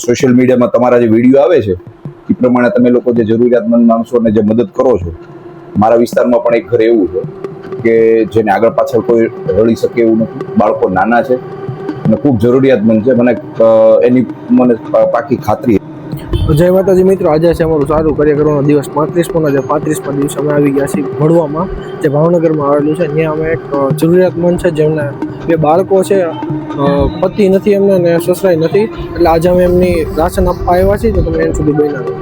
Social મીડિયામાં તમારા જે વિડીયો આવે છે એ પ્રમાણે તમે લોકો જે જરૂરિયાતમંદ માણસોને જે મદદ કરો છો, મારા વિસ્તારમાં પણ એક ઘર એવું છે કે જેને આગળ પાછળ કોઈ રળી શકે એવું નથી, બાળકો નાના છે અને ખૂબ જરૂરિયાતમંદ છે. એની મને પાકી ખાતરી. જય માતાજી મિત્રો, આજે છે અમારું સારું કાર્ય કરવાનો દિવસ 35મો. જે 35મા દિવસે અમે આવી ગયા છીએ ભડવામાં, જે ભાવનગરમાં આવેલું છે. ત્યાં અમે એક જરૂરિયાતમંદ છે જેમને 2 બાળકો છે, પતિ નથી એમને ને સસરાય નથી, એટલે આજે અમે એમની રાશન આપવા આવ્યા છીએ. તો તમે એમ સુધી બન્યા રહો.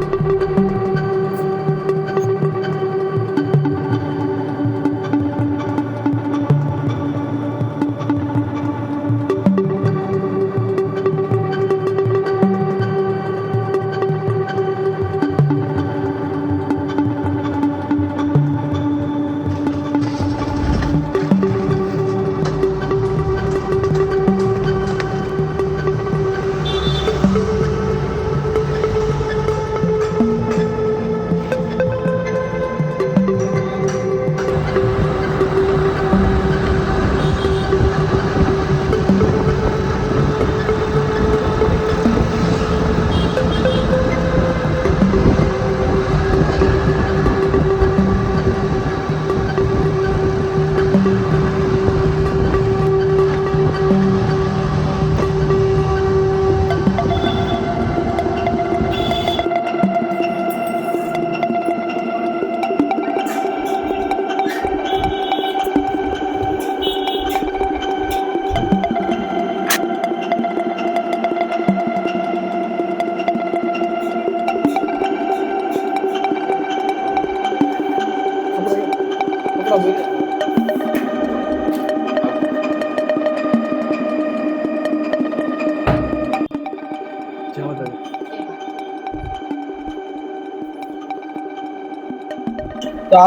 તો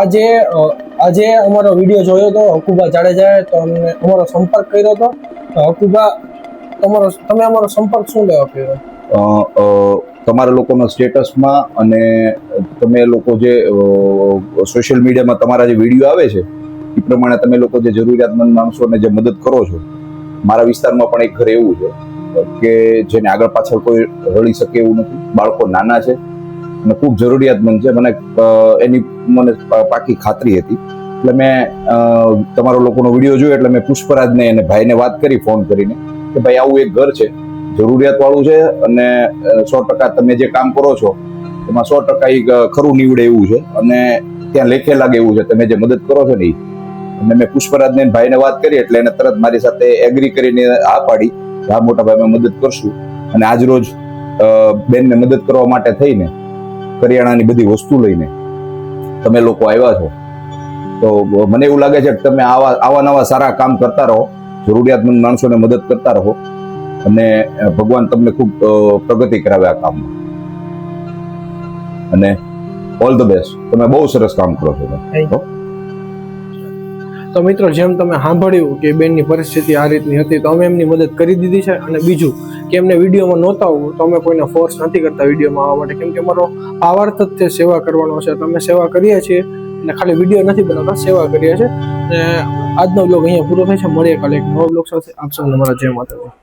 આજે અમારો વિડીયો જોયો હતો હકુબા જાડેજાએ, તો અમને અમારો સંપર્ક કર્યો હતો. હકુબા, તમે અમારો સંપર્ક શું લેવા કર્યો? તમારા લોકોના સ્ટેટસમાં અને તમે લોકો જે સોશિયલ મીડિયામાં તમારા જે વિડીયો આવે છે એ પ્રમાણે તમે લોકો જે જરૂરિયાતમંદ માણસોને જે મદદ કરો છો, મારા વિસ્તારમાં પણ એક ઘર એવું છે કે જેને આગળ પાછળ કોઈ રળી શકે એવું નથી, બાળકો નાના છે અને ખૂબ જરૂરિયાતમંદ છે. એની મને પાકી ખાતરી હતી. એટલે મેં તમારો લોકોનો વિડીયો જોયો એટલે મેં પુષ્પરાજને અને ભાઈને વાત કરી ફોન કરીને કે ભાઈ આવું એક ઘર છે, જરૂરિયાત વાળું છે અને 100% તમે જે કામ કરો છો એમાં 100% એ ખરું નીવડે એવું છે અને ત્યાં લેખે લાગે એવું છે તમે જે મદદ કરો છો ને એ. અને મેં પુષ્પરાજને ભાઈને વાત કરી એટલે એને તરત મારી સાથે એગ્રી કરીને આ પાડી કે હા મોટા ભાઈ અમે મદદ કરશું. અને આજ રોજ બેનને મદદ કરવા માટે થઈને કરિયાણાની બધી વસ્તુ લઈને તમે લોકો આવ્યા છો. તો મને એવું લાગે છે કે તમે આવા નવા સારા કામ કરતા રહો, જરૂરિયાતમંદ માણસોને મદદ કરતા રહો અને ભગવાન તમને ખૂબ પ્રગતિ કરાવે આ કામમાં. અને ઓલ ધ બેસ્ટ. તમે બહુ સરસ કામ કરો છો. તો મિત્રો, જેમ તમે સાંભળ્યું કે બેનની પરિસ્થિતિ આ રીતની હતી, તો અમે એમની મદદ કરી દીધી છે. અને બીજું કે એમને વિડીયોમાં નહોતા આવવું, તો અમે કોઈને ફોર્સ નથી કરતા વિડીયોમાં આવવા માટે, કેમ કે અમારો ભાવાર્થ જ તે સેવા કરવાનો છે. તો અમે સેવા કરીએ છીએ અને ખાલી વિડીયો નથી બનાવતા, સેવા કરીએ છીએ. અને આજનો બ્લોગ અહીંયા પૂરો થાય છે. મળીએ કાલે એક નવો બ્લોગ સાથે. આપ સૌને મારા જય માતાજી.